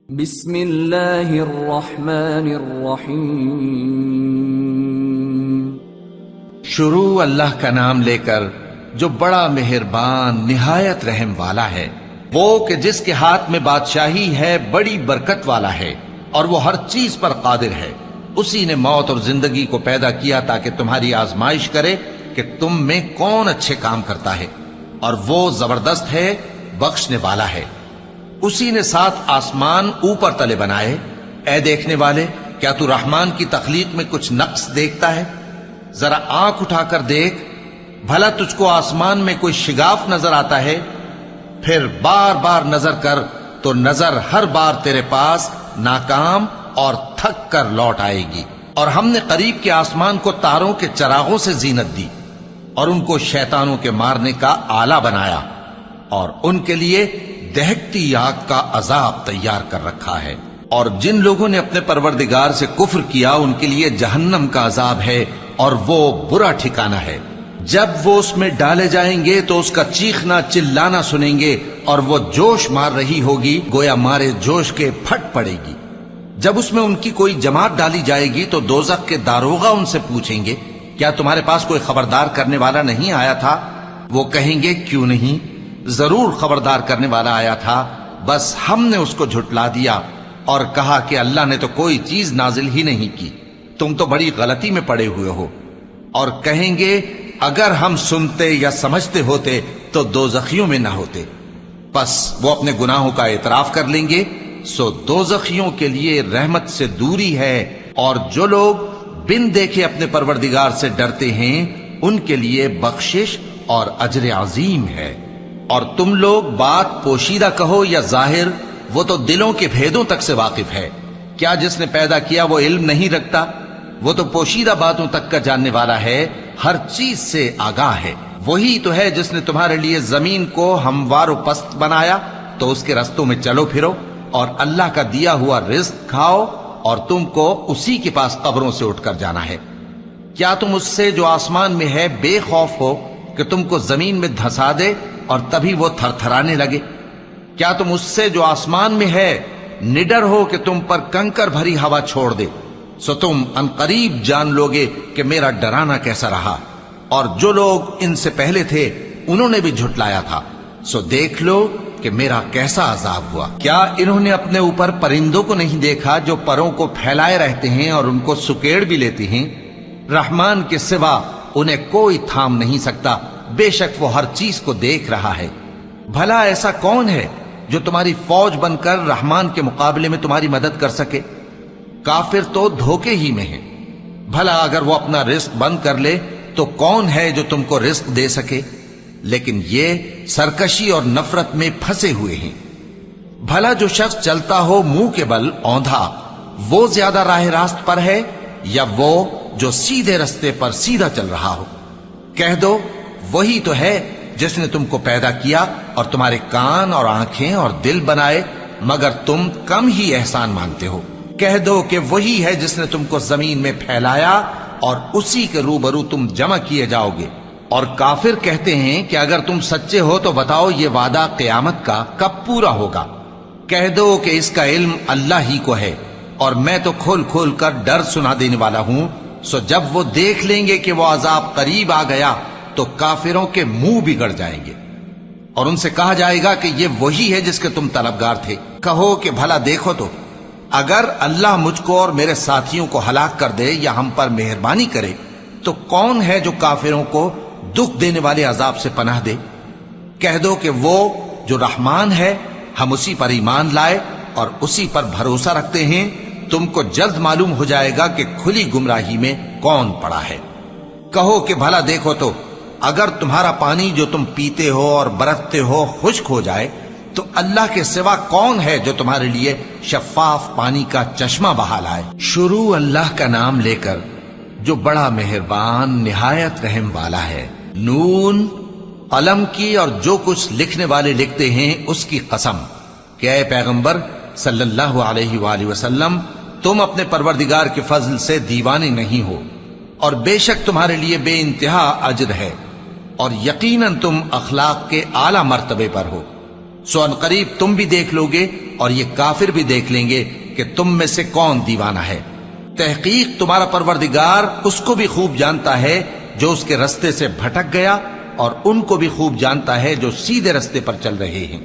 بسم اللہ الرحمن الرحیم۔ شروع اللہ کا نام لے کر جو بڑا مہربان نہایت رحم والا ہے، وہ کہ جس کے ہاتھ میں بادشاہی ہے، بڑی برکت والا ہے اور وہ ہر چیز پر قادر ہے۔ اسی نے موت اور زندگی کو پیدا کیا تاکہ تمہاری آزمائش کرے کہ تم میں کون اچھے کام کرتا ہے، اور وہ زبردست ہے، بخشنے والا ہے۔ اسی نے 7 آسمان اوپر تلے بنائے۔ اے دیکھنے والے، کیا تو رحمان کی تخلیق میں کچھ نقص دیکھتا ہے؟ ذرا آنکھ اٹھا کر دیکھ، بھلا تجھ کو آسمان میں کوئی شگاف نظر آتا ہے؟ پھر بار بار نظر کر تو نظر ہر بار تیرے پاس ناکام اور تھک کر لوٹ آئے گی۔ اور ہم نے قریب کے آسمان کو تاروں کے چراغوں سے زینت دی اور ان کو شیطانوں کے مارنے کا آلہ بنایا، اور ان کے لیے دہکتی آگ کا عذاب تیار کر رکھا ہے۔ اور جن لوگوں نے اپنے پروردگار سے کفر کیا، ان کے لیے جہنم کا عذاب ہے اور وہ برا ٹھکانہ ہے۔ جب وہ اس میں ڈالے جائیں گے تو اس کا چیخنا چلانا سنیں گے، اور وہ جوش مار رہی ہوگی، گویا مارے جوش کے پھٹ پڑے گی۔ جب اس میں ان کی کوئی جماعت ڈالی جائے گی تو دوزخ کے داروغہ ان سے پوچھیں گے، کیا تمہارے پاس کوئی خبردار کرنے والا نہیں آیا تھا؟ وہ کہیں گے، کیوں نہیں، ضرور خبردار کرنے والا آیا تھا، بس ہم نے اس کو جھٹلا دیا اور کہا کہ اللہ نے تو کوئی چیز نازل ہی نہیں کی، تم تو بڑی غلطی میں پڑے ہوئے ہو۔ اور کہیں گے، اگر ہم سنتے یا سمجھتے ہوتے تو دوزخیوں میں نہ ہوتے۔ پس وہ اپنے گناہوں کا اعتراف کر لیں گے، سو دوزخیوں کے لیے رحمت سے دوری ہے، اور جو لوگ بن دیکھے اپنے پروردگار سے ڈرتے ہیں، ان کے لیے بخشش اور اجر عظیم ہے۔ اور تم لوگ بات پوشیدہ کہو یا ظاہر، وہ تو دلوں کے بھیدوں تک سے واقف ہے۔ کیا جس نے پیدا کیا وہ علم نہیں رکھتا؟ وہ تو پوشیدہ باتوں تک کا جاننے والا ہے، ہر چیز سے آگاہ ہے۔ وہی تو ہے جس نے تمہارے لیے زمین کو ہموار و پست بنایا، تو اس کے رستوں میں چلو پھرو اور اللہ کا دیا ہوا رزق کھاؤ، اور تم کو اسی کے پاس قبروں سے اٹھ کر جانا ہے۔ کیا تم اس سے جو آسمان میں ہے بے خوف ہو کہ تم کو زمین میں دھسا دے اور تبھی وہ تھر تھرانے لگے؟ کیا تم اس سے جو آسمان میں ہے نڈر ہو کہ تم پر کنکر بھری ہوا چھوڑ دے؟ سو تم عنقریب جان لوگے کہ میرا ڈرانا کیسا رہا۔ اور جو لوگ ان سے پہلے تھے انہوں نے بھی جھٹلایا تھا، سو دیکھ لو کہ میرا کیسا عذاب ہوا۔ کیا انہوں نے اپنے اوپر پرندوں کو نہیں دیکھا جو پروں کو پھیلائے رہتے ہیں اور ان کو سکیڑ بھی لیتے ہیں؟ رحمان کے سوا انہیں کوئی تھام نہیں سکتا، بے شک وہ ہر چیز کو دیکھ رہا ہے۔ بھلا ایسا کون ہے جو تمہاری فوج بن کر رحمان کے مقابلے میں تمہاری مدد کر سکے؟ کافر تو دھوکے ہی میں ہے۔ بھلا اگر وہ اپنا رزق بند کر لے تو کون ہے جو تم کو رزق دے سکے؟ لیکن یہ سرکشی اور نفرت میں پھنسے ہوئے ہیں۔ بھلا جو شخص چلتا ہو منہ کے بل اوندھا، وہ زیادہ راہ راست پر ہے یا وہ جو سیدھے رستے پر سیدھا چل رہا ہو؟ کہہ دو، وہی تو ہے جس نے تم کو پیدا کیا اور تمہارے کان اور آنکھیں اور دل بنائے، مگر تم کم ہی احسان مانتے ہو۔ کہہ دو کہ وہی ہے جس نے تم کو زمین میں پھیلایا اور اسی کے روبرو تم جمع کیے جاؤ گے۔ اور کافر کہتے ہیں کہ اگر تم سچے ہو تو بتاؤ یہ وعدہ قیامت کا کب پورا ہوگا؟ کہہ دو کہ اس کا علم اللہ ہی کو ہے، اور میں تو کھول کھول کر ڈر سنا دینے والا ہوں۔ سو جب وہ دیکھ لیں گے کہ وہ عذاب قریب آ گیا تو کافروں کے منہ بگڑ جائیں گے، اور ان سے کہا جائے گا کہ یہ وہی ہے جس کے تم طلبگار تھے۔ کہو کہ بھلا دیکھو تو، اگر اللہ مجھ کو اور میرے ساتھیوں کو ہلاک کر دے یا ہم پر مہربانی کرے تو کون ہے جو کافروں کو دکھ دینے والے عذاب سے پناہ دے؟ کہہ دو کہ وہ جو رحمان ہے، ہم اسی پر ایمان لائے اور اسی پر بھروسہ رکھتے ہیں۔ تم کو جلد معلوم ہو جائے گا کہ کھلی گمراہی میں کون پڑا ہے۔ کہو کہ بھلا دیکھو تو، اگر تمہارا پانی جو تم پیتے ہو اور برتتے ہو خشک ہو جائے تو اللہ کے سوا کون ہے جو تمہارے لیے شفاف پانی کا چشمہ بہا لائے؟ شروع اللہ کا نام لے کر جو بڑا مہربان نہایت رحم والا ہے۔ نون، قلم کی اور جو کچھ لکھنے والے لکھتے ہیں اس کی قسم کہ اے پیغمبر صلی اللہ علیہ وآلہ وسلم، تم اپنے پروردگار کے فضل سے دیوانے نہیں ہو، اور بے شک تمہارے لیے بے انتہا اجر ہے، اور یقیناً تم اخلاق کے اعلی مرتبے پر ہو۔ سو ان قریب تم بھی دیکھ لوگے اور یہ کافر بھی دیکھ لیں گے کہ تم میں سے کون دیوانہ ہے۔ تحقیق تمہارا پروردگار اس کو بھی خوب جانتا ہے جو اس کے رستے سے بھٹک گیا، اور ان کو بھی خوب جانتا ہے جو سیدھے رستے پر چل رہے ہیں۔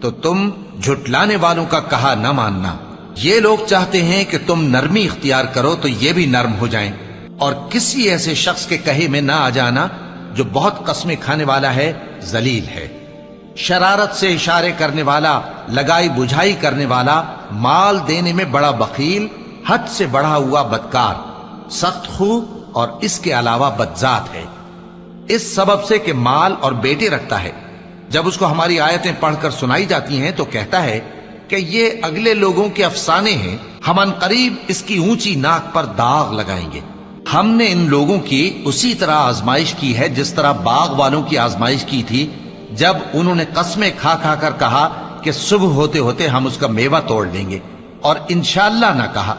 تو تم جھٹلانے والوں کا کہا نہ ماننا۔ یہ لوگ چاہتے ہیں کہ تم نرمی اختیار کرو تو یہ بھی نرم ہو جائیں، اور کسی ایسے شخص کے کہے میں نہ آ جانا جو بہت قسمیں کھانے والا ہے، ذلیل ہے، شرارت سے اشارے کرنے والا، لگائی بجھائی کرنے والا، مال دینے میں بڑا بخیل، حد سے بڑھا ہوا بدکار، سخت خو اور اس کے علاوہ بدذات ہے۔ اس سبب سے کہ مال اور بیٹے رکھتا ہے، جب اس کو ہماری آیتیں پڑھ کر سنائی جاتی ہیں تو کہتا ہے کہ یہ اگلے لوگوں کے افسانے ہیں، ہم ان قریب اس کی اونچی ناک پر داغ لگائیں گے۔ ہم نے ان لوگوں کی اسی طرح آزمائش کی ہے جس طرح باغ والوں کی آزمائش کی تھی، جب انہوں نے قسمیں کھا کھا کر کہا کہ صبح ہوتے ہوتے ہم اس کا میوہ توڑ لیں گے، اور انشاءاللہ نہ کہا۔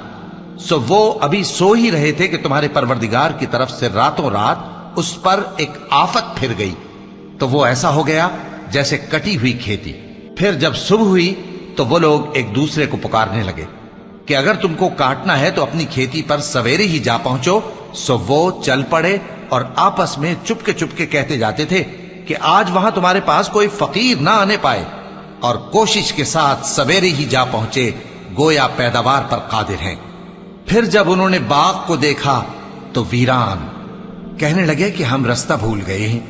سو وہ ابھی سو ہی رہے تھے کہ تمہارے پروردگار کی طرف سے راتوں رات اس پر ایک آفت پھر گئی، تو وہ ایسا ہو گیا جیسے کٹی ہوئی کھیتی۔ پھر جب صبح ہوئی تو وہ لوگ ایک دوسرے کو پکارنے لگے کہ اگر تم کو کاٹنا ہے تو اپنی کھیتی پر سویرے ہی جا پہنچو۔ سو وہ چل پڑے اور آپس میں چپ کے کہتے جاتے تھے کہ آج وہاں تمہارے پاس کوئی فقیر نہ آنے پائے، اور کوشش کے ساتھ سویرے ہی جا پہنچے، گویا پیداوار پر قادر ہیں۔ پھر جب انہوں نے باغ کو دیکھا تو ویران، کہنے لگے کہ ہم رستہ بھول گئے ہیں،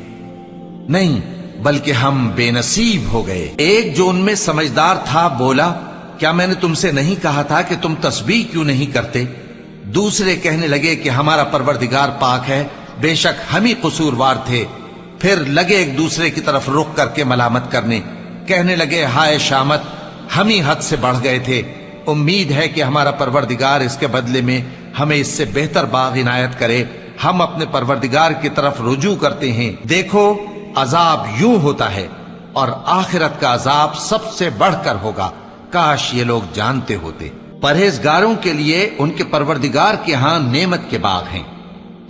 نہیں بلکہ ہم بے نصیب ہو گئے۔ ایک جو ان میں سمجھدار تھا بولا، کیا میں نے تم سے نہیں کہا تھا کہ تم تسبیح کیوں نہیں کرتے؟ دوسرے کہنے لگے کہ ہمارا پروردگار پاک ہے، بے شک ہم ہی قصوروار تھے۔ پھر لگے ایک دوسرے کی طرف رخ کر کے ملامت کرنے، کہنے لگے ہائے شامت، ہم ہی حد سے بڑھ گئے تھے، امید ہے کہ ہمارا پروردگار اس کے بدلے میں ہمیں اس سے بہتر باغ عنایت کرے۔ ہم اپنے پروردگار کی طرف رجوع کرتے ہیں، دیکھو عذاب یوں ہوتا ہے، اور آخرت کا عذاب سب سے بڑھ کر ہوگا، کاش یہ لوگ جانتے ہوتے۔ پرہیزگاروں کے لیے ان کے پروردگار کے ہاں نعمت کے باغ ہیں۔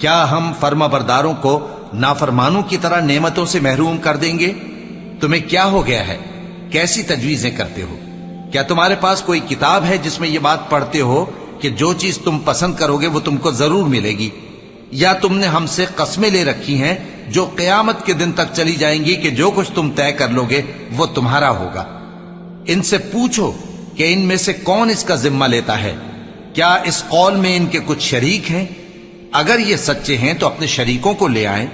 کیا ہم فرما برداروں کو نافرمانوں کی طرح نعمتوں سے محروم کر دیں گے؟ تمہیں کیا ہو گیا ہے؟ کیسی تجویزیں کرتے ہو؟ کیا تمہارے پاس کوئی کتاب ہے جس میں یہ بات پڑھتے ہو کہ جو چیز تم پسند کرو گے وہ تم کو ضرور ملے گی؟ یا تم نے ہم سے قسمیں لے رکھی ہیں جو قیامت کے دن تک چلی جائیں گی کہ جو کچھ تم طے کر لو گے وہ تمہارا ہوگا؟ ان سے پوچھو کہ ان میں سے کون اس کا ذمہ لیتا ہے؟ کیا اس قول میں ان کے کچھ شریک ہیں؟ اگر یہ سچے ہیں تو اپنے شریکوں کو لے آئیں۔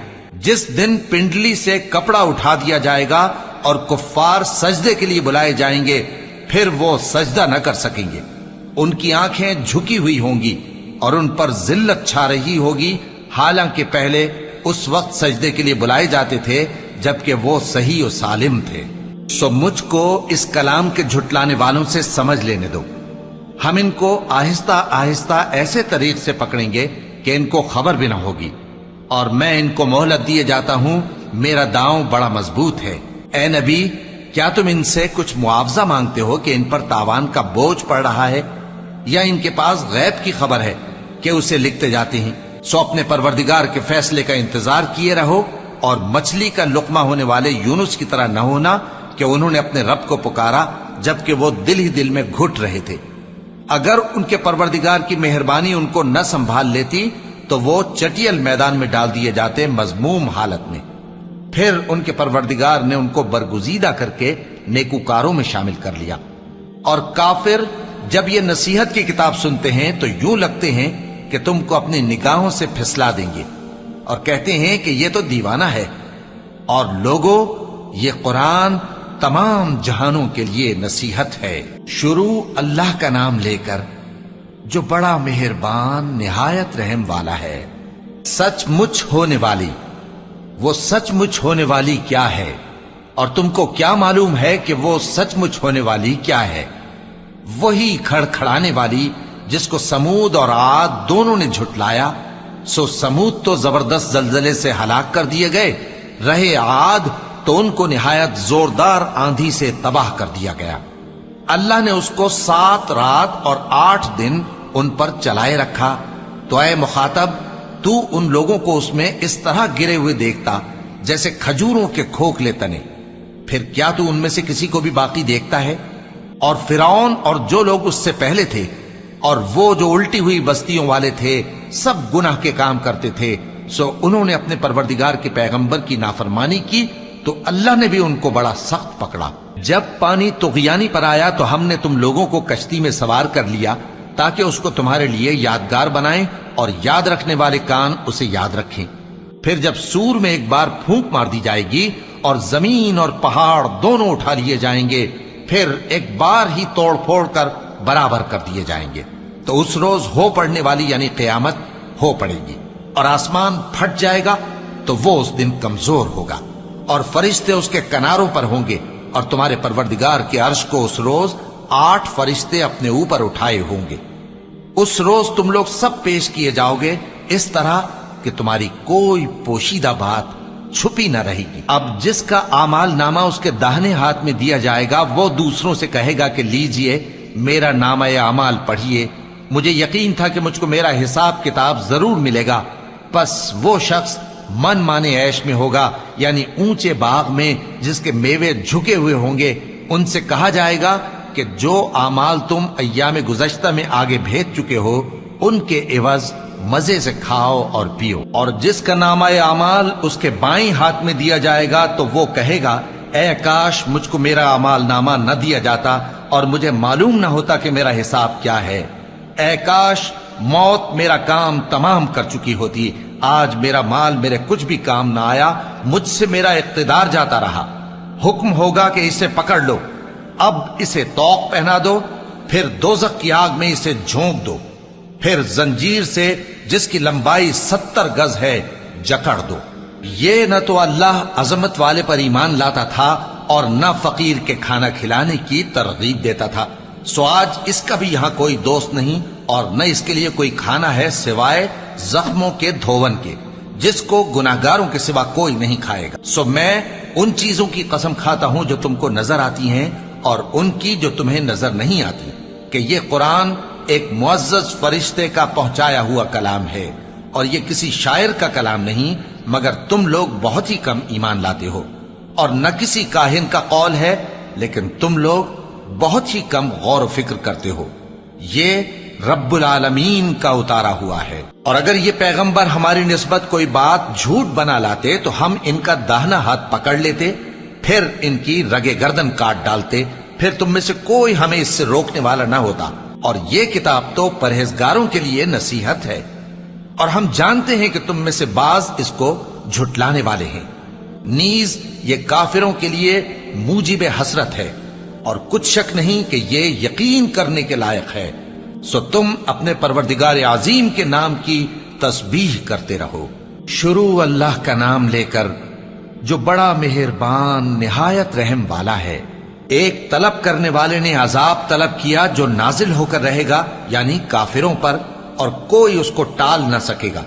جس دن پنڈلی سے کپڑا اٹھا دیا جائے گا اور کفار سجدے کے لیے بلائے جائیں گے، پھر وہ سجدہ نہ کر سکیں گے، ان کی آنکھیں جھکی ہوئی ہوں گی اور ان پر ذلت چھا رہی ہوگی، حالانکہ پہلے اس وقت سجدے کے لیے بلائے جاتے تھے جبکہ وہ صحیح و سالم تھے۔ سو مجھ کو اس کلام کے جھٹلانے والوں سے سمجھ لینے دو، ہم ان کو آہستہ آہستہ ایسے طریق سے پکڑیں گے کہ ان کو خبر بھی نہ ہوگی، اور میں ان کو مہلت دیے جاتا ہوں، میرا داؤں بڑا مضبوط ہے۔ اے نبی، کیا تم ان سے کچھ معاوضہ مانگتے ہو کہ ان پر تاوان کا بوجھ پڑ رہا ہے، یا ان کے پاس غیب کی خبر ہے کہ اسے لکھتے جاتے ہیں؟ سو اپنے پروردگار کے فیصلے کا انتظار کیے رہو، اور مچھلی کا لقمہ ہونے والے یونس کی طرح نہ ہونا کہ انہوں نے اپنے رب کو پکارا جبکہ وہ دل ہی دل میں گھٹ رہے تھے۔ اگر ان کے پروردگار کی مہربانی ان کو نہ سنبھال لیتی تو وہ چٹیل میدان میں ڈال دیے جاتے مذموم حالت میں۔ پھر ان کے پروردگار نے ان کو برگزیدہ کر کے نیکوکاروں میں شامل کر لیا۔ اور کافر جب یہ نصیحت کی کتاب سنتے ہیں تو یوں لگتے ہیں کہ تم کو اپنی نگاہوں سے پھسلا دیں گے، اور کہتے ہیں کہ یہ تو دیوانہ ہے۔ اور لوگوں، یہ قرآن تمام جہانوں کے لیے نصیحت ہے۔ شروع اللہ کا نام لے کر جو بڑا مہربان نہایت رحم والا ہے۔ سچ مچ ہونے والی، وہ سچ مچ ہونے والی کیا ہے؟ اور تم کو کیا معلوم ہے کہ وہ سچ مچ ہونے والی کیا ہے؟ وہی کھڑکھڑانے والی جس کو سمود اور عاد دونوں نے جھٹلایا۔ سو سمود تو زبردست زلزلے سے ہلاک کر دیے گئے، رہے عاد تو ان کو نہایت زوردار آندھی سے تباہ کر دیا گیا۔ اللہ نے اس کو 7 رات اور 8 دن ان پر چلائے رکھا۔ تو اے مخاطب، تو ان لوگوں کو اس میں اس طرح گرے ہوئے دیکھتا جیسے کھجوروں کے کھوکھلے تنے، پھر کیا تو ان میں سے کسی کو بھی باقی دیکھتا ہے؟ اور فرعون اور جو لوگ اس سے پہلے تھے اور وہ جو الٹی ہوئی بستیوں والے تھے سب گناہ کے کام کرتے تھے، سو انہوں نے اپنے پروردگار کے پیغمبر کی نافرمانی کی تو اللہ نے بھی ان کو بڑا سخت پکڑا۔ جب پانی طغیانی پر آیا تو ہم نے تم لوگوں کو کشتی میں سوار کر لیا تاکہ اس کو تمہارے لیے یادگار بنائیں اور یاد رکھنے والے کان اسے یاد رکھیں۔ پھر جب سور میں ایک بار پھونک مار دی جائے گی اور زمین اور پہاڑ دونوں اٹھا لیے جائیں گے، پھر ایک بار ہی توڑ پھوڑ کر برابر کر دیے جائیں گے، تو اس روز ہو پڑنے والی یعنی قیامت ہو پڑے گی، اور آسمان پھٹ جائے گا تو وہ اس دن کمزور ہوگا، اور فرشتے اس کے کناروں پر ہوں گے، اور تمہارے پروردگار کے عرش کو اس روز 8 فرشتے اپنے اوپر اٹھائے ہوں گے۔ اس روز تم لوگ سب پیش کیے جاؤ گے اس طرح کہ تمہاری کوئی پوشیدہ بات چھپی نہ رہے گی۔ اب جس کا اعمال نامہ اس کے داہنے ہاتھ میں دیا جائے گا وہ دوسروں سے کہے گا کہ لیجئے میرا نامہ اعمال پڑھیے، مجھے یقین تھا کہ مجھ کو میرا حساب کتاب ضرور ملے گا۔ پس وہ شخص من مانے عیش میں ہوگا، یعنی اونچے باغ میں جس کے میوے جھکے ہوئے ہوں گے۔ ان سے کہا جائے گا کہ جو اعمال تم ایام گزشتہ میں آگے بھیج چکے ہو ان کے عوض مزے سے کھاؤ اور پیو۔ اور جس کا نامہ اعمال اس کے بائیں ہاتھ میں دیا جائے گا تو وہ کہے گا اے کاش مجھ کو میرا اعمال نامہ نہ دیا جاتا اور مجھے معلوم نہ ہوتا کہ میرا حساب کیا ہے۔ اے کاش موت میرا کام تمام کر چکی ہوتی، آج میرا مال میرے کچھ بھی کام نہ آیا، مجھ سے میرا اقتدار جاتا رہا۔ حکم ہوگا کہ اسے پکڑ لو، اب اسے طوق پہنا دو، پھر دوزخ کی آگ میں اسے جھونک دو، پھر زنجیر سے جس کی لمبائی 70 گز ہے جکڑ دو۔ یہ نہ تو اللہ عظمت والے پر ایمان لاتا تھا اور نہ فقیر کے کھانا کھلانے کی ترغیب دیتا تھا، سو آج اس کا بھی یہاں کوئی دوست نہیں اور نہ اس کے لیے کوئی کھانا ہے سوائے زخموں کے دھون کے، جس کو گناہگاروں کے سوا کوئی نہیں کھائے گا۔ سو میں ان چیزوں کی قسم کھاتا ہوں جو تم کو نظر آتی ہیں اور ان کی جو تمہیں نظر نہیں آتی، کہ یہ قرآن ایک معزز فرشتے کا پہنچایا ہوا کلام ہے اور یہ کسی شاعر کا کلام نہیں، مگر تم لوگ بہت ہی کم ایمان لاتے ہو، اور نہ کسی کاہن کا قول ہے لیکن تم لوگ بہت ہی کم غور و فکر کرتے ہو۔ یہ رب العالمین کا اتارا ہوا ہے۔ اور اگر یہ پیغمبر ہماری نسبت کوئی بات جھوٹ بنا لاتے تو ہم ان کا داہنا ہاتھ پکڑ لیتے، پھر ان کی رگے گردن کاٹ ڈالتے، پھر تم میں سے کوئی ہمیں اس سے روکنے والا نہ ہوتا۔ اور یہ کتاب تو پرہیزگاروں کے لیے نصیحت ہے، اور ہم جانتے ہیں کہ تم میں سے بعض اس کو جھٹلانے والے ہیں۔ نیز یہ کافروں کے لیے موجب حسرت ہے، اور کچھ شک نہیں کہ یہ یقین کرنے کے لائق ہے، سو تم اپنے پروردگار عظیم کے نام کی تسبیح کرتے رہو۔ شروع اللہ کا نام لے کر جو بڑا مہربان نہایت رحم والا ہے۔ ایک طلب کرنے والے نے عذاب طلب کیا جو نازل ہو کر رہے گا، یعنی کافروں پر، اور کوئی اس کو ٹال نہ سکے گا۔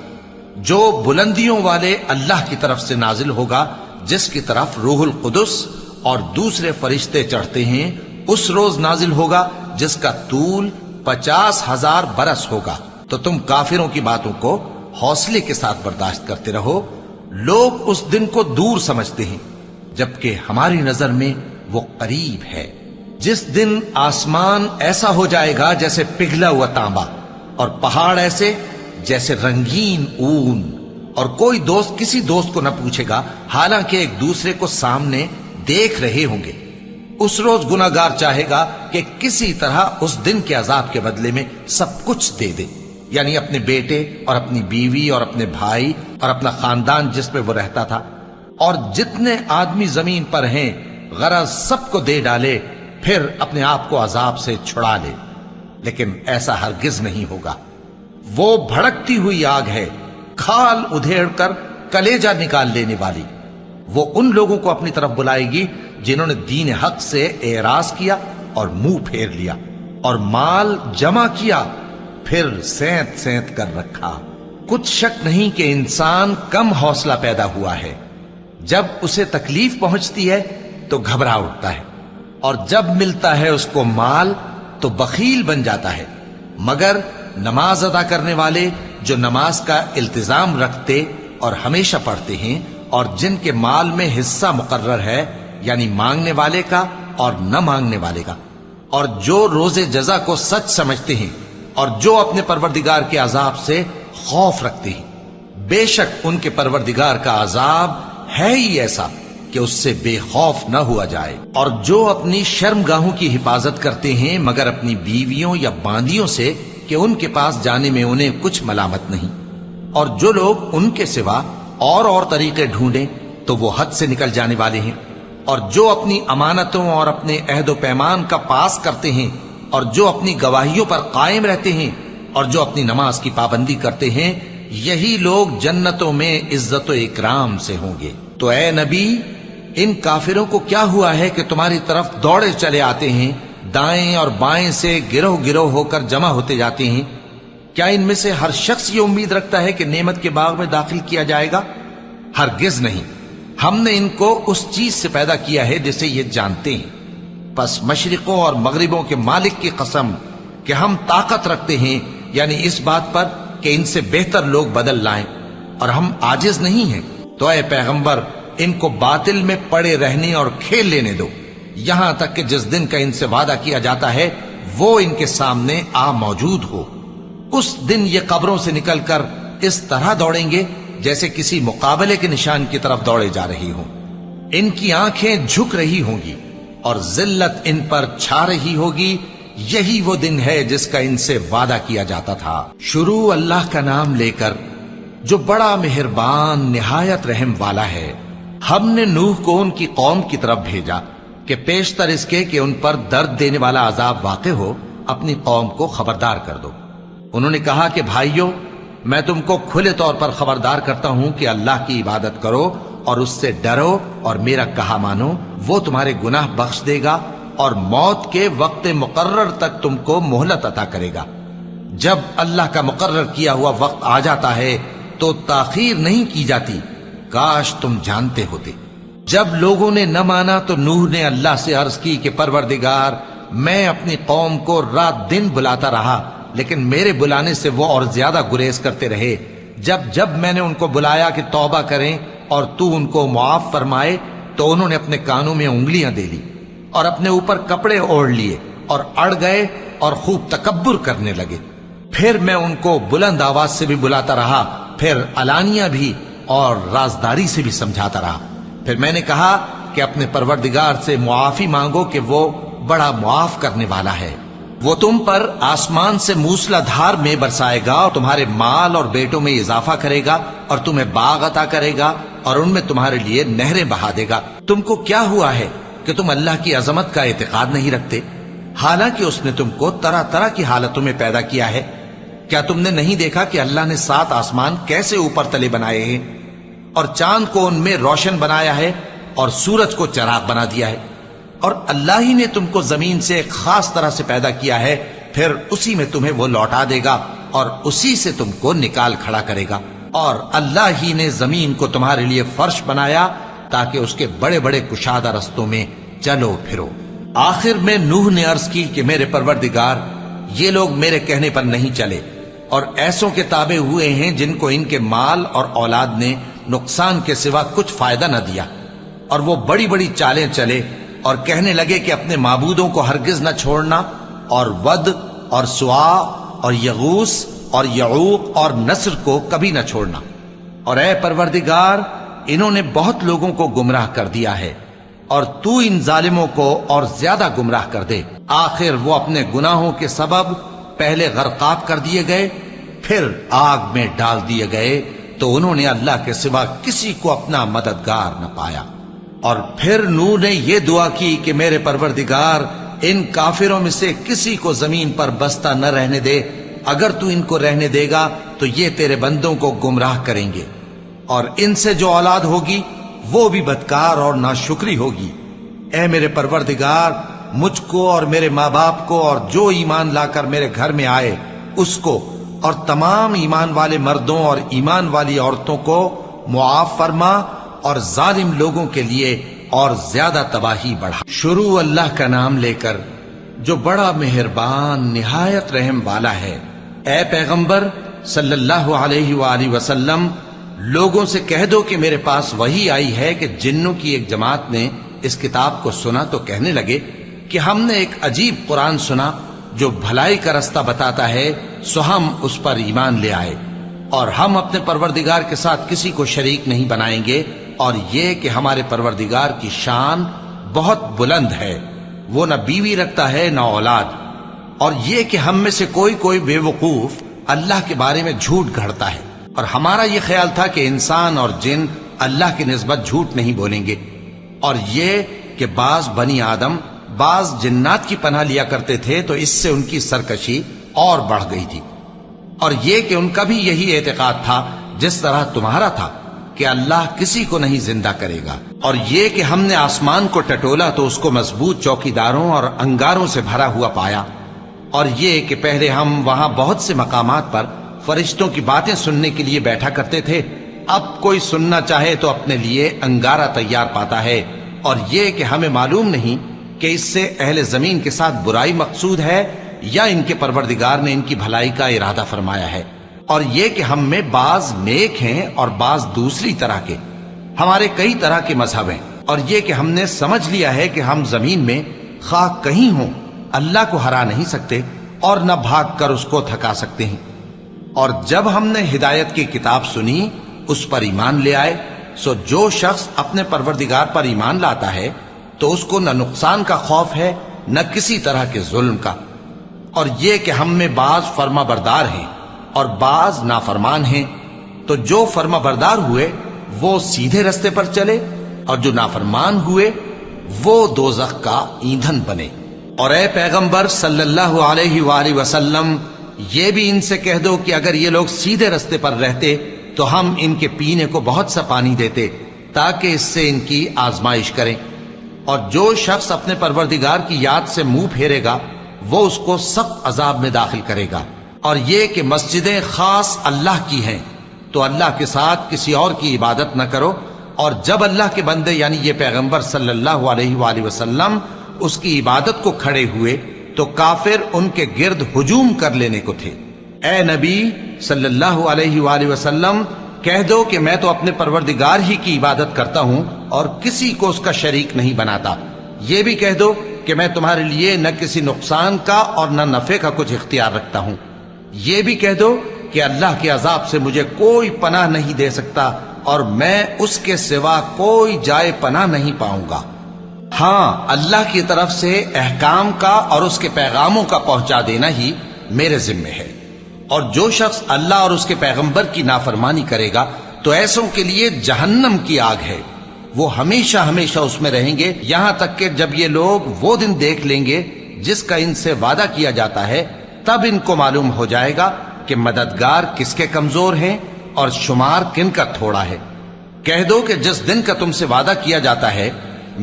جو بلندیوں والے اللہ کی طرف سے نازل ہوگا، جس کی طرف روح القدس اور دوسرے فرشتے چڑھتے ہیں، اس روز نازل ہوگا جس کا طول 50,000 برس ہوگا۔ تو تم کافروں کی باتوں کو حوصلے کے ساتھ برداشت کرتے رہو۔ لوگ اس دن کو دور سمجھتے ہیں جبکہ ہماری نظر میں وہ قریب ہے۔ جس دن آسمان ایسا ہو جائے گا جیسے پگھلا ہوا تانبا، اور پہاڑ ایسے جیسے رنگین اون، اور کوئی دوست کسی دوست کو نہ پوچھے گا حالانکہ ایک دوسرے کو سامنے دیکھ رہے ہوں گے۔ اس روز گناہگار چاہے گا کہ کسی طرح اس دن کے عذاب کے بدلے میں سب کچھ دے دے، یعنی اپنے بیٹے اور اپنی بیوی اور اپنے بھائی اور اپنا خاندان جس میں وہ رہتا تھا، اور جتنے آدمی زمین پر ہیں غرض سب کو دے ڈالے، پھر اپنے آپ کو عذاب سے چھڑا لے۔ لیکن ایسا ہرگز نہیں ہوگا۔ وہ بھڑکتی ہوئی آگ ہے، کھال ادھیڑ کر کلیجہ نکال لینے والی۔ وہ ان لوگوں کو اپنی طرف بلائے گی جنہوں نے دین حق سے اعراض کیا اور منہ پھیر لیا، اور مال جمع کیا پھر سینت سینت کر رکھا۔ کچھ شک نہیں کہ انسان کم حوصلہ پیدا ہوا ہے، جب اسے تکلیف پہنچتی ہے تو گھبرا اٹھتا ہے، اور جب ملتا ہے اس کو مال تو بخیل بن جاتا ہے۔ مگر نماز ادا کرنے والے جو نماز کا التزام رکھتے اور ہمیشہ پڑھتے ہیں، اور جن کے مال میں حصہ مقرر ہے، یعنی مانگنے والے کا اور نہ مانگنے والے کا، اور جو روز جزا کو سچ سمجھتے ہیں اور جو اپنے پروردگار کے عذاب سے خوف رکھتے ہیں، بے شک ان کے پروردگار کا عذاب ہے ہی ایسا کہ اس سے بے خوف نہ ہوا جائے۔ اور جو اپنی شرمگاہوں کی حفاظت کرتے ہیں مگر اپنی بیویوں یا باندیوں سے کہ ان کے پاس جانے میں انہیں کچھ ملامت نہیں، اور جو لوگ ان کے سوا اور طریقے ڈھونڈیں تو وہ حد سے نکل جانے والے ہیں، اور جو اپنی امانتوں اور اپنے عہد و پیمان کا پاس کرتے ہیں، اور جو اپنی گواہیوں پر قائم رہتے ہیں، اور جو اپنی نماز کی پابندی کرتے ہیں، یہی لوگ جنتوں میں عزت و اکرام سے ہوں گے۔ تو اے نبی، ان کافروں کو کیا ہوا ہے کہ تمہاری طرف دوڑے چلے آتے ہیں، دائیں اور بائیں سے گروہ گروہ ہو کر جمع ہوتے جاتے ہیں؟ کیا ان میں سے ہر شخص یہ امید رکھتا ہے کہ نعمت کے باغ میں داخل کیا جائے گا؟ ہرگز نہیں، ہم نے ان کو اس چیز سے پیدا کیا ہے جسے یہ جانتے ہیں۔ پس مشرقوں اور مغربوں کے مالک کی قسم کہ ہم طاقت رکھتے ہیں، یعنی اس بات پر کہ ان سے بہتر لوگ بدل لائیں، اور ہم عاجز نہیں ہیں۔ تو اے پیغمبر، ان کو باطل میں پڑے رہنے اور کھیل لینے دو، یہاں تک کہ جس دن کا ان سے وعدہ کیا جاتا ہے وہ ان کے سامنے آ موجود ہو۔ اس دن یہ قبروں سے نکل کر اس طرح دوڑیں گے جیسے کسی مقابلے کے نشان کی طرف دوڑے جا رہی ہوں۔ ان کی آنکھیں جھک رہی ہوں گی اور ذلت ان پر چھا رہی ہوگی۔ یہی وہ دن ہے جس کا ان سے وعدہ کیا جاتا تھا۔ شروع اللہ کا نام لے کر جو بڑا مہربان نہایت رحم والا ہے۔ ہم نے نوح کو ان کی قوم کی طرف بھیجا کہ پیشتر اس کے کہ ان پر درد دینے والا عذاب واقع ہو، اپنی قوم کو خبردار کر دو۔ انہوں نے کہا کہ بھائیو، میں تم کو کھلے طور پر خبردار کرتا ہوں کہ اللہ کی عبادت کرو اور اس سے ڈرو اور میرا کہا مانو، وہ تمہارے گناہ بخش دے گا اور موت کے وقت مقرر تک تم کو مہلت عطا کرے گا۔ جب اللہ کا مقرر کیا ہوا وقت آ جاتا ہے تو تاخیر نہیں کی جاتی، کاش تم جانتے ہوتے۔ جب لوگوں نے نہ مانا تو نوح نے اللہ سے عرض کی کہ پروردگار، میں اپنی قوم کو رات دن بلاتا رہا، لیکن میرے بلانے سے وہ اور زیادہ گریز کرتے رہے۔ جب میں نے ان کو بلایا کہ توبہ کریں اور تو ان کو معاف فرمائے تو انہوں نے اپنے کانوں میں انگلیاں دے لی اور اپنے اوپر کپڑے اوڑھ لیے اور اڑ گئے اور خوب تکبر کرنے لگے۔ پھر میں ان کو بلند آواز سے بھی بلاتا رہا، پھر علانیہ بھی اور رازداری سے بھی سمجھاتا رہا۔ پھر میں نے کہا کہ اپنے پروردگار سے معافی مانگو کہ وہ بڑا معاف کرنے والا ہے۔ وہ تم پر آسمان سے موسلا دھار میں برسائے گا اور تمہارے مال اور بیٹوں میں اضافہ کرے گا اور تمہیں باغ عطا کرے گا اور ان میں تمہارے لیے نہریں بہا دے گا۔ تم کو کیا ہوا ہے کہ تم اللہ کی عظمت کا اعتقاد نہیں رکھتے، حالانکہ اس نے تم کو طرح طرح کی حالتوں میں پیدا کیا ہے؟ کیا تم نے نہیں دیکھا کہ اللہ نے 7 آسمان کیسے اوپر تلے بنائے ہیں اور چاند کو ان میں روشن بنایا ہے اور سورج کو چراغ بنا دیا ہے؟ اور اللہ ہی نے تم کو زمین سے ایک خاص طرح سے پیدا کیا ہے، پھر اسی میں تمہیں وہ لوٹا دے گا اور اسی سے تم کو نکال کھڑا کرے گا۔ اور اللہ ہی نے زمین کو تمہارے لیے فرش بنایا تاکہ اس کے بڑے بڑے کشادہ رستوں میں چلو پھرو۔ آخر میں نوح نے عرض کی کہ میرے پروردگار، یہ لوگ میرے کہنے پر نہیں چلے اور ایسوں کے تابع ہوئے ہیں جن کو ان کے مال اور اولاد نے نقصان کے سوا کچھ فائدہ نہ دیا، اور وہ بڑی بڑی چالیں چلے اور کہنے لگے کہ اپنے معبودوں کو ہرگز نہ چھوڑنا، اور ود اور سوا اور یغوث اور یعوق اور نصر کو کبھی نہ چھوڑنا۔ اور اے پروردگار، انہوں نے بہت لوگوں کو گمراہ کر دیا ہے، اور تو ان ظالموں کو اور زیادہ گمراہ کر دے۔ آخر وہ اپنے گناہوں کے سبب پہلے غرقاب کر دیے گئے، پھر آگ میں ڈال دیے گئے، تو انہوں نے اللہ کے سوا کسی کو اپنا مددگار نہ پایا۔ اور پھر نوح نے یہ دعا کی کہ میرے پروردگار، ان کافروں میں سے کسی کو زمین پر بستہ نہ رہنے دے، اگر تو ان کو رہنے دے گا تو یہ تیرے بندوں کو گمراہ کریں گے، اور ان سے جو اولاد ہوگی وہ بھی بدکار اور ناشکری ہوگی۔ اے میرے پروردگار، مجھ کو اور میرے ماں باپ کو اور جو ایمان لا کر میرے گھر میں آئے اس کو اور تمام ایمان والے مردوں اور ایمان والی عورتوں کو معاف فرما، اور ظالم لوگوں کے لیے اور زیادہ تباہی بڑھا۔ شروع اللہ کا نام لے کر جو بڑا مہربان نہایت رحم والا ہے۔ اے پیغمبر صلی اللہ علیہ وآلہ وسلم، لوگوں سے کہہ دو کہ میرے پاس وحی آئی ہے کہ جنوں کی ایک جماعت نے اس کتاب کو سنا تو کہنے لگے کہ ہم نے ایک عجیب قرآن سنا جو بھلائی کا رستہ بتاتا ہے، سو ہم اس پر ایمان لے آئے، اور ہم اپنے پروردگار کے ساتھ کسی کو شریک نہیں بنائیں گے، اور یہ کہ ہمارے پروردگار کی شان بہت بلند ہے، وہ نہ بیوی رکھتا ہے نہ اولاد، اور یہ کہ ہم میں سے کوئی بے وقوف اللہ کے بارے میں جھوٹ گھڑتا ہے، اور ہمارا یہ خیال تھا کہ انسان اور جن اللہ کی نسبت جھوٹ نہیں بولیں گے، اور یہ کہ بعض بنی آدم بعض جنات کی پناہ لیا کرتے تھے تو اس سے ان کی سرکشی اور بڑھ گئی تھی، اور یہ کہ ان کا بھی یہی اعتقاد تھا جس طرح تمہارا تھا کہ اللہ کسی کو نہیں زندہ کرے گا، اور یہ کہ ہم نے آسمان کو ٹٹولا تو اس کو مضبوط چوکیداروں اور انگاروں سے بھرا ہوا پایا، اور یہ کہ پہلے ہم وہاں بہت سے مقامات پر فرشتوں کی باتیں سننے کے لیے بیٹھا کرتے تھے، اب کوئی سننا چاہے تو اپنے لیے انگارہ تیار پاتا ہے، اور یہ کہ ہمیں معلوم نہیں کہ اس سے اہل زمین کے ساتھ برائی مقصود ہے یا ان کے پروردگار نے ان کی بھلائی کا ارادہ فرمایا ہے، اور یہ کہ ہم میں بعض نیک ہیں اور بعض دوسری طرح کے، ہمارے کئی طرح کے مذہب ہیں، اور یہ کہ ہم نے سمجھ لیا ہے کہ ہم زمین میں خواہ کہیں ہوں اللہ کو ہرا نہیں سکتے اور نہ بھاگ کر اس کو تھکا سکتے ہیں، اور جب ہم نے ہدایت کی کتاب سنی اس پر ایمان لے آئے، سو جو شخص اپنے پروردگار پر ایمان لاتا ہے تو اس کو نہ نقصان کا خوف ہے نہ کسی طرح کے ظلم کا، اور یہ کہ ہم میں بعض فرما بردار ہیں اور بعض نافرمان ہیں، تو جو فرما بردار ہوئے وہ سیدھے رستے پر چلے، اور جو نافرمان ہوئے وہ دوزخ کا ایندھن بنے۔ اور اے پیغمبر صلی اللہ علیہ وآلہ وسلم، یہ بھی ان سے کہہ دو کہ اگر یہ لوگ سیدھے رستے پر رہتے تو ہم ان کے پینے کو بہت سا پانی دیتے تاکہ اس سے ان کی آزمائش کریں، اور جو شخص اپنے پروردگار کی یاد سے منہ پھیرے گا وہ اس کو سخت عذاب میں داخل کرے گا، اور یہ کہ مسجدیں خاص اللہ کی ہیں تو اللہ کے ساتھ کسی اور کی عبادت نہ کرو، اور جب اللہ کے بندے یعنی یہ پیغمبر صلی اللہ علیہ وآلہ وسلم اس کی عبادت کو کھڑے ہوئے تو کافر ان کے گرد ہجوم کر لینے کو تھے۔ اے نبی صلی اللہ علیہ وآلہ وسلم، کہہ دو کہ میں تو اپنے پروردگار ہی کی عبادت کرتا ہوں اور کسی کو اس کا شریک نہیں بناتا، یہ بھی کہہ دو کہ میں تمہارے لیے نہ کسی نقصان کا اور نہ نفع کا کچھ اختیار رکھتا ہوں، یہ بھی کہہ دو کہ اللہ کے عذاب سے مجھے کوئی پناہ نہیں دے سکتا اور میں اس کے سوا کوئی جائے پناہ نہیں پاؤں گا، ہاں اللہ کی طرف سے احکام کا اور اس کے پیغاموں کا پہنچا دینا ہی میرے ذمہ ہے، اور جو شخص اللہ اور اس کے پیغمبر کی نافرمانی کرے گا تو ایسوں کے لیے جہنم کی آگ ہے، وہ ہمیشہ ہمیشہ اس میں رہیں گے، یہاں تک کہ جب یہ لوگ وہ دن دیکھ لیں گے جس کا ان سے وعدہ کیا جاتا ہے، تب ان کو معلوم ہو جائے گا کہ مددگار کس کے کمزور ہیں اور شمار کن کا تھوڑا ہے۔ کہہ دو کہ جس دن کا تم سے وعدہ کیا جاتا ہے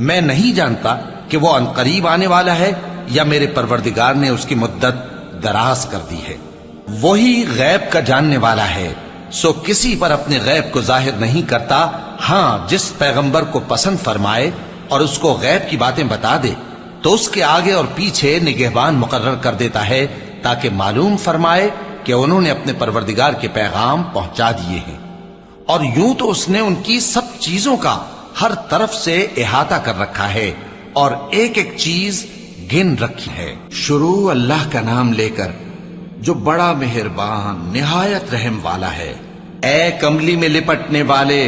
میں نہیں جانتا کہ وہ عنقریب آنے والا ہے یا میرے پروردگار نے اس کی مدت دراز کر دی ہے، وہی غیب کا جاننے والا ہے، سو کسی پر اپنے غیب کو ظاہر نہیں کرتا، ہاں جس پیغمبر کو پسند فرمائے اور اس کو غیب کی باتیں بتا دے تو اس کے آگے اور پیچھے نگہبان مقرر کر دیتا ہے تاکہ معلوم فرمائے کہ انہوں نے اپنے پروردگار کے پیغام پہنچا دیے ہیں، اور یوں تو اس نے ان کی سب چیزوں کا ہر طرف سے احاطہ کر رکھا ہے اور ایک ایک چیز گن رکھی ہے۔ شروع اللہ کا نام لے کر جو بڑا مہربان نہایت رحم والا ہے۔ اے کملی میں لپٹنے والے،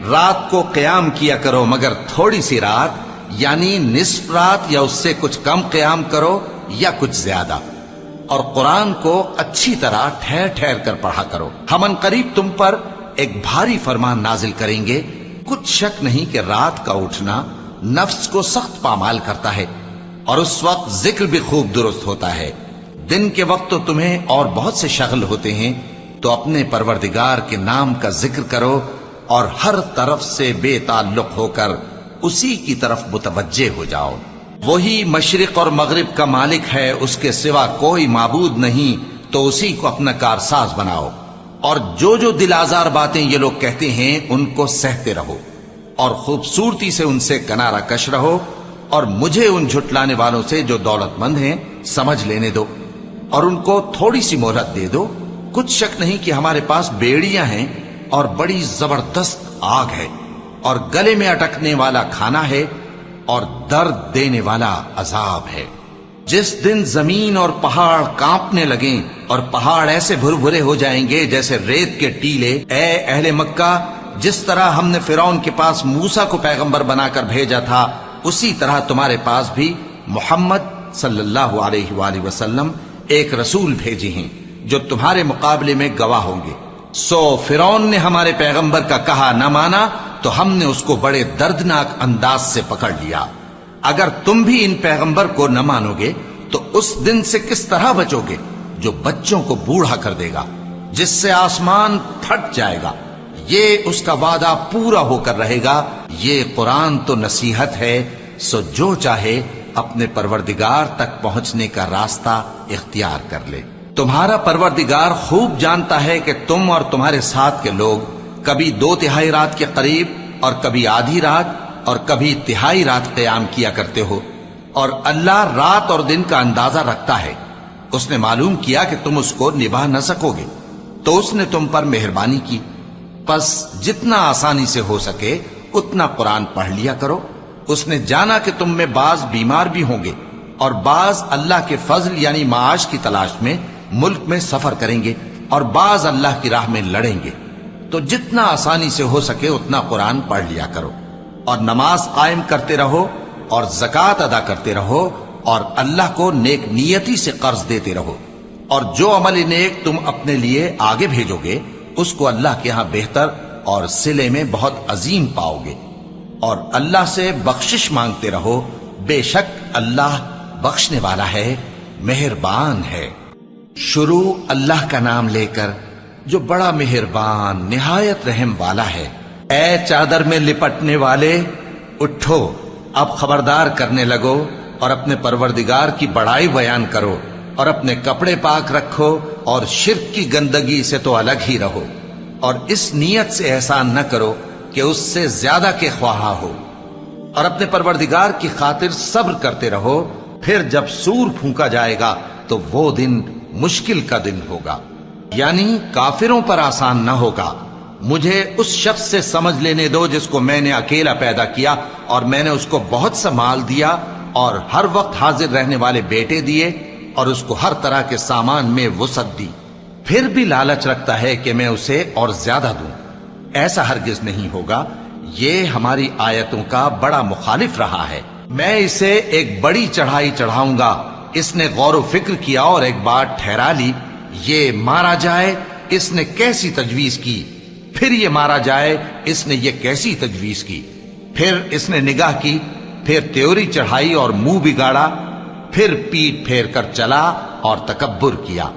رات کو قیام کیا کرو مگر تھوڑی سی رات، یعنی نصف رات یا اس سے کچھ کم قیام کرو یا کچھ زیادہ، اور قرآن کو اچھی طرح ٹھہر ٹھہر کر پڑھا کرو۔ ہم ان قریب تم پر ایک بھاری فرمان نازل کریں گے، کچھ شک نہیں کہ رات کا اٹھنا نفس کو سخت پامال کرتا ہے اور اس وقت ذکر بھی خوب درست ہوتا ہے، دن کے وقت تو تمہیں اور بہت سے شغل ہوتے ہیں، تو اپنے پروردگار کے نام کا ذکر کرو اور ہر طرف سے بے تعلق ہو کر اسی کی طرف متوجہ ہو جاؤ۔ وہی مشرق اور مغرب کا مالک ہے، اس کے سوا کوئی معبود نہیں، تو اسی کو اپنا کارساز بناؤ، اور جو دل آزار باتیں یہ لوگ کہتے ہیں ان کو سہتے رہو اور خوبصورتی سے ان سے کنارہ کش رہو، اور مجھے ان جھٹلانے والوں سے جو دولت مند ہیں سمجھ لینے دو اور ان کو تھوڑی سی مہلت دے دو۔ کچھ شک نہیں کہ ہمارے پاس بیڑیاں ہیں اور بڑی زبردست آگ ہے اور گلے میں اٹکنے والا کھانا ہے، اور درد دینے والا عذاب ہے۔ جس دن زمین اور پہاڑ کانپنے لگیں اور پہاڑ ایسے بھربھرے ہو جائیں گے جیسے ریت کے ٹیلے، اے اہل مکہ، جس طرح ہم نے فرعون کے پاس موسیٰ کو پیغمبر بنا کر بھیجا تھا، اسی طرح تمہارے پاس بھی محمد صلی اللہ علیہ وآلہ وسلم ایک رسول بھیجے ہیں جو تمہارے مقابلے میں گواہ ہوں گے۔ سو فرعون نے ہمارے پیغمبر کا کہا نہ مانا تو ہم نے اس کو بڑے دردناک انداز سے پکڑ لیا۔ اگر تم بھی ان پیغمبر کو نہ مانو گے تو اس دن سے کس طرح بچو گے جو بچوں کو بوڑھا کر دے گا، جس سے آسمان پھٹ جائے گا۔ یہ اس کا وعدہ پورا ہو کر رہے گا۔ یہ قرآن تو نصیحت ہے، سو جو چاہے اپنے پروردگار تک پہنچنے کا راستہ اختیار کر لے۔ تمہارا پروردگار خوب جانتا ہے کہ تم اور تمہارے ساتھ کے لوگ کبھی 2/3 رات کے قریب اور کبھی آدھی رات اور کبھی تہائی رات قیام کیا کرتے ہو، اور اللہ رات اور دن کا اندازہ رکھتا ہے۔ اس نے معلوم کیا کہ تم اس کو نبھا نہ سکو گے تو اس نے تم پر مہربانی کی، پس جتنا آسانی سے ہو سکے اتنا قرآن پڑھ لیا کرو۔ اس نے جانا کہ تم میں بعض بیمار بھی ہوں گے اور بعض اللہ کے فضل یعنی معاش کی تلاش میں ملک میں سفر کریں گے اور بعض اللہ کی راہ میں لڑیں گے، تو جتنا آسانی سے ہو سکے اتنا قرآن پڑھ لیا کرو، اور نماز قائم کرتے رہو اور زکوٰۃ ادا کرتے رہو اور اللہ کو نیک نیتی سے قرض دیتے رہو، اور جو عمل نیک تم اپنے لیے آگے بھیجو گے اس کو اللہ کے ہاں بہتر اور صلے میں بہت عظیم پاؤ گے، اور اللہ سے بخشش مانگتے رہو، بے شک اللہ بخشنے والا ہے، مہربان ہے۔ شروع اللہ کا نام لے کر جو بڑا مہربان نہایت رحم والا ہے۔ اے چادر میں لپٹنے والے، اٹھو، اب خبردار کرنے لگو اور اپنے پروردگار کی بڑائی بیان کرو، اور اپنے کپڑے پاک رکھو اور شرک کی گندگی سے تو الگ ہی رہو، اور اس نیت سے احسان نہ کرو کہ اس سے زیادہ کے خواہاں ہو، اور اپنے پروردگار کی خاطر صبر کرتے رہو۔ پھر جب سور پھونکا جائے گا تو وہ دن مشکل کا دن ہوگا، یعنی کافروں پر آسان نہ ہوگا۔ مجھے اس شخص سے سمجھ لینے دو جس کو میں نے اکیلا پیدا کیا اور میں نے اس کو بہت سا مال دیا اور ہر وقت حاضر رہنے والے بیٹے دیے اور اس کو ہر طرح کے سامان میں وسعت دی، پھر بھی لالچ رکھتا ہے کہ میں اسے اور زیادہ دوں۔ ایسا ہرگز نہیں ہوگا، یہ ہماری آیتوں کا بڑا مخالف رہا ہے۔ میں اسے ایک بڑی چڑھائی چڑھاؤں گا۔ اس نے غور و فکر کیا اور ایک بات ٹھہرا لی، یہ مارا جائے، اس نے کیسی تجویز کی، پھر یہ مارا جائے، اس نے یہ کیسی تجویز کی، پھر اس نے نگاہ کی، پھر تیوری چڑھائی اور منہ بگاڑا، پھر پیٹ پھیر کر چلا اور تکبر کیا،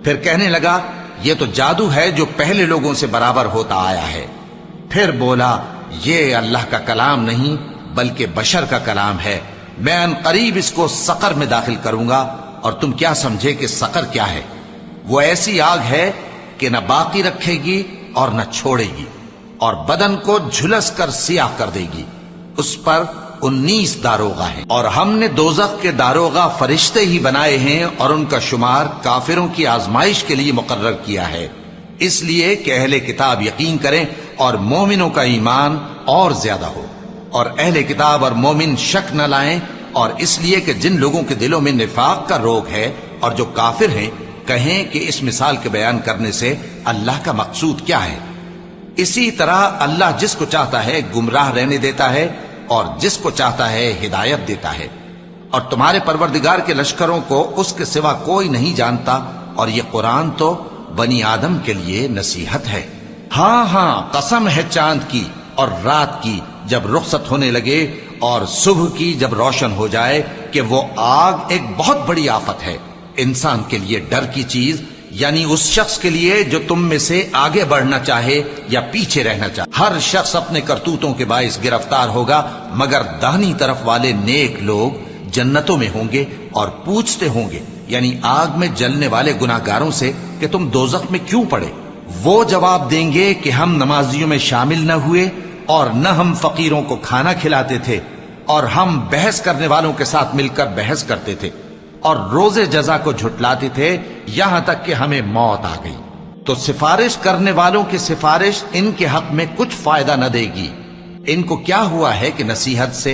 پھر کہنے لگا یہ تو جادو ہے جو پہلے لوگوں سے برابر ہوتا آیا ہے، پھر بولا یہ اللہ کا کلام نہیں بلکہ بشر کا کلام ہے، میں ان قریب اس کو سقر میں داخل کروں گا، اور تم کیا سمجھے کہ سقر کیا ہے؟ وہ ایسی آگ ہے کہ نہ باقی رکھے گی اور نہ چھوڑے گی، اور بدن کو جھلس کر سیاہ کر دے گی۔ اس پر 19 داروغہ ہیں، اور ہم نے دوزخ کے داروغہ فرشتے ہی بنائے ہیں، اور ان کا شمار کافروں کی آزمائش کے لیے مقرر کیا ہے، اس لیے کہ اہل کتاب یقین کریں اور مومنوں کا ایمان اور زیادہ ہو، اور اہل کتاب اور مومن شک نہ لائیں، اور اس لیے کہ جن لوگوں کے دلوں میں نفاق کا روگ ہے اور جو کافر ہیں کہیں کہ اس مثال کے بیان کرنے سے اللہ کا مقصود کیا ہے۔ اسی طرح اللہ جس کو چاہتا ہے گمراہ رہنے دیتا ہے اور جس کو چاہتا ہے ہدایت دیتا ہے، اور تمہارے پروردگار کے لشکروں کو اس کے سوا کوئی نہیں جانتا، اور یہ قرآن تو بنی آدم کے لیے نصیحت ہے۔ ہاں ہاں، قسم ہے چاند کی اور رات کی جب رخصت ہونے لگے، اور صبح کی جب روشن ہو جائے، کہ وہ آگ ایک بہت بڑی آفت ہے، انسان کے لیے ڈر کی چیز، یعنی اس شخص کے لیے جو تم میں سے آگے بڑھنا چاہے یا پیچھے رہنا چاہے۔ ہر شخص اپنے کرتوتوں کے باعث گرفتار ہوگا، مگر داہنی طرف والے نیک لوگ جنتوں میں ہوں گے اور پوچھتے ہوں گے، یعنی آگ میں جلنے والے گناہگاروں سے کہ تم دوزخ میں کیوں پڑے؟ وہ جواب دیں گے کہ ہم نمازیوں میں شامل نہ ہوئے، اور نہ ہم فقیروں کو کھانا کھلاتے تھے، اور ہم بحث کرنے والوں کے ساتھ مل کر بحث کرتے تھے، اور روز جزا کو جھٹلاتے تھے، یہاں تک کہ ہمیں موت آ گئی۔ تو سفارش کرنے والوں کی سفارش ان کے حق میں کچھ فائدہ نہ دے گی۔ ان کو کیا ہوا ہے کہ نصیحت سے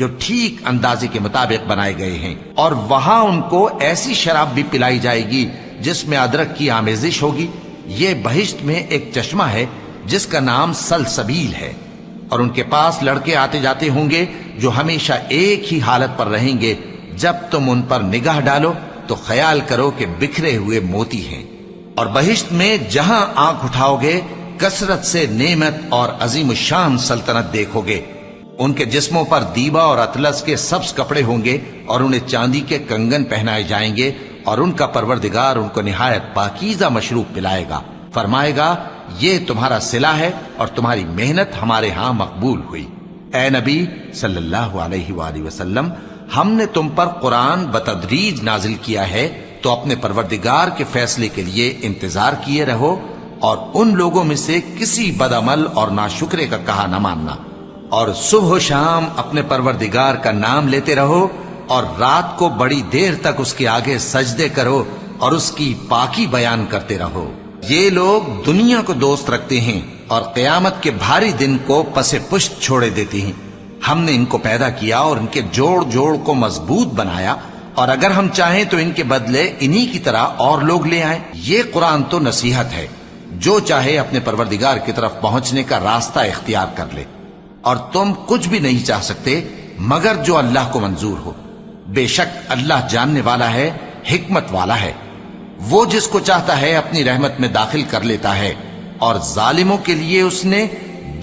جو ٹھیک اندازے کے مطابق بنائے گئے ہیں، اور وہاں ان کو ایسی شراب بھی پلائی جائے گی جس میں ادرک کی آمیزش ہوگی۔ یہ بہشت میں ایک چشمہ ہے جس کا نام سلسبیل ہے، اور ان کے پاس لڑکے آتے جاتے ہوں گے جو ہمیشہ ایک ہی حالت پر رہیں گے۔ جب تم ان پر نگاہ ڈالو تو خیال کرو کہ بکھرے ہوئے موتی ہیں۔ اور بہشت میں جہاں آنکھ اٹھاؤ گے کثرت سے نعمت اور عظیم الشان سلطنت دیکھو گے۔ ان کے جسموں پر دیبا اور اطلس کے سبز کپڑے ہوں گے، اور انہیں چاندی کے کنگن پہنائے جائیں گے، اور ان کا پروردگار ان کو نہایت پاکیزہ مشروب پلائے گا، فرمائے گا یہ تمہارا صلہ ہے اور تمہاری محنت ہمارے ہاں مقبول ہوئی۔ اے نبی صلی اللہ علیہ وآلہ وسلم، ہم نے تم پر قرآن بتدریج نازل کیا ہے، تو اپنے پروردگار کے فیصلے کے لیے انتظار کیے رہو، اور ان لوگوں میں سے کسی بدعمل اور ناشکرے کا کہا نہ ماننا، اور صبح و شام اپنے پروردگار کا نام لیتے رہو، اور رات کو بڑی دیر تک اس کے آگے سجدے کرو اور اس کی پاکی بیان کرتے رہو۔ یہ لوگ دنیا کو دوست رکھتے ہیں اور قیامت کے بھاری دن کو پس پشت چھوڑے دیتے ہیں۔ ہم نے ان کو پیدا کیا اور ان کے جوڑ جوڑ کو مضبوط بنایا، اور اگر ہم چاہیں تو ان کے بدلے انہی کی طرح اور لوگ لے آئیں۔ یہ قرآن تو نصیحت ہے، جو چاہے اپنے پروردگار کی طرف پہنچنے کا راستہ اختیار کر لے، اور تم کچھ بھی نہیں چاہ سکتے مگر جو اللہ کو منظور ہو۔ بے شک اللہ جاننے والا ہے، حکمت والا ہے۔ وہ جس کو چاہتا ہے اپنی رحمت میں داخل کر لیتا ہے، اور ظالموں کے لیے اس نے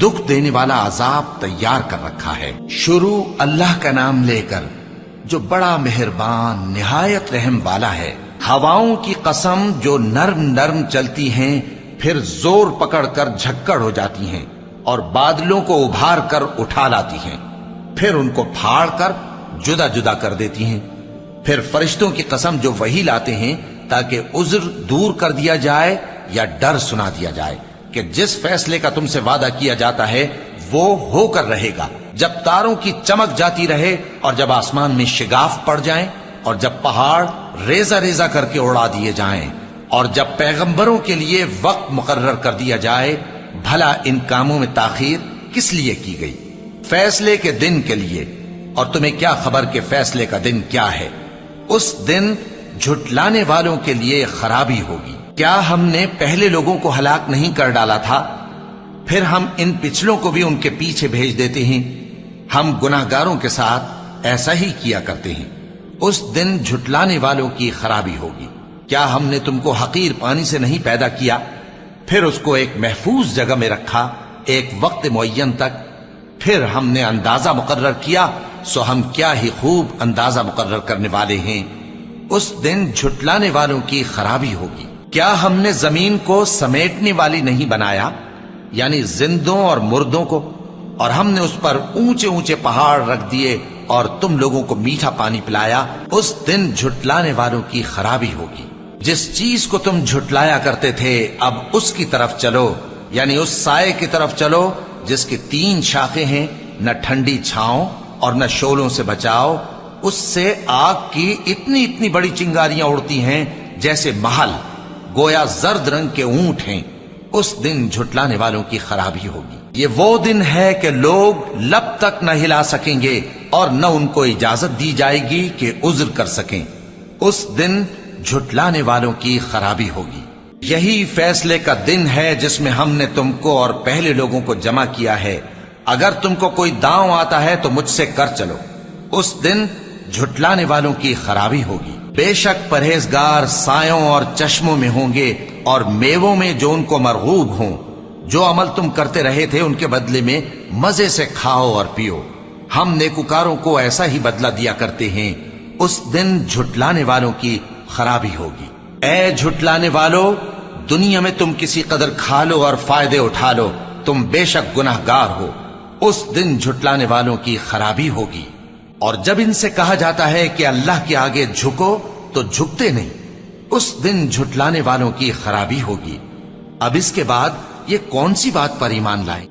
دکھ دینے والا عذاب تیار کر رکھا ہے۔ شروع اللہ کا نام لے کر جو بڑا مہربان نہایت رحم والا ہے۔ ہواؤں کی قسم جو نرم نرم چلتی ہیں پھر زور پکڑ کر جھکڑ ہو جاتی ہیں، اور بادلوں کو ابھار کر اٹھا لاتی ہیں، پھر ان کو پھاڑ کر جدا جدا کر دیتی ہیں۔ پھر فرشتوں کی قسم جو وحی لاتے ہیں تاکہ عذر دور کر دیا جائے یا ڈر سنا دیا جائے کہ جس فیصلے کا تم سے وعدہ کیا جاتا ہے وہ ہو کر رہے گا، جب تاروں کی چمک جاتی رہے، اور جب آسمان میں شگاف پڑ جائیں، اور جب پہاڑ ریزہ ریزہ کر کے اڑا دیے جائیں، اور جب پیغمبروں کے لیے وقت مقرر کر دیا جائے۔ بھلا ان کاموں میں تاخیر کس لیے کی گئی؟ فیصلے کے دن کے لیے، اور تمہیں کیا خبر کہ فیصلے کا دن کیا ہے؟ اس دن جھٹلانے والوں کے لیے خرابی ہوگی۔ کیا ہم نے پہلے لوگوں کو ہلاک نہیں کر ڈالا تھا؟ پھر ہم ان پچھلوں کو بھی ان کے پیچھے بھیج دیتے ہیں۔ ہم گناہگاروں کے ساتھ ایسا ہی کیا کرتے ہیں۔ اس دن جھٹلانے والوں کی خرابی ہوگی۔ کیا ہم نے تم کو حقیر پانی سے نہیں پیدا کیا، پھر اس کو ایک محفوظ جگہ میں رکھا ایک وقت معین تک، پھر ہم نے اندازہ مقرر کیا، سو ہم کیا ہی خوب اندازہ مقرر کرنے والے ہیں۔ اس دن جھٹلانے والوں کی خرابی ہوگی۔ کیا ہم نے زمین کو سمیٹنے والی نہیں بنایا، یعنی زندوں اور مردوں کو، اور ہم نے اس پر اونچے اونچے پہاڑ رکھ دیے اور تم لوگوں کو میٹھا پانی پلایا۔ اس دن جھٹلانے والوں کی خرابی ہوگی۔ جس چیز کو تم جھٹلایا کرتے تھے اب اس کی طرف چلو، یعنی اس سائے کی طرف چلو جس کی 3 شاخیں ہیں، نہ ٹھنڈی چھاؤں اور نہ شعلوں سے بچاؤ۔ اس سے آگ کی اتنی اتنی بڑی چنگاریاں اڑتی ہیں جیسے محل، گویا زرد رنگ کے اونٹ ہیں۔ اس دن جھٹلانے والوں کی خرابی ہوگی۔ یہ وہ دن ہے کہ لوگ لب تک نہ ہلا سکیں گے اور نہ ان کو اجازت دی جائے گی کہ عذر کر سکیں۔ اس دن جھٹلانے والوں کی خرابی ہوگی۔ یہی فیصلے کا دن ہے جس میں ہم نے تم کو اور پہلے لوگوں کو جمع کیا ہے۔ اگر تم کو کوئی داؤں آتا ہے تو مجھ سے کر چلو۔ اس دن جھٹلانے والوں کی خرابی ہوگی۔ بے شک پرہیزگار سایوں اور چشموں میں ہوں گے اور میووں میں جو ان کو مرغوب ہوں۔ جو عمل تم کرتے رہے تھے ان کے بدلے میں مزے سے کھاؤ اور پیو۔ ہم نیکوکاروں کو ایسا ہی بدلہ دیا کرتے ہیں۔ اس دن جھٹلانے والوں کی خرابی ہوگی۔ اے جھٹلانے والو، دنیا میں تم کسی قدر کھا لو اور فائدے اٹھا لو، تم بے شک گناہگار ہو۔ اس دن جھٹلانے والوں کی خرابی ہوگی۔ اور جب ان سے کہا جاتا ہے کہ اللہ کے آگے جھکو تو جھکتے نہیں۔ اس دن جھٹلانے والوں کی خرابی ہوگی۔ اب اس کے بعد یہ کون سی بات پر ایمان لائیں؟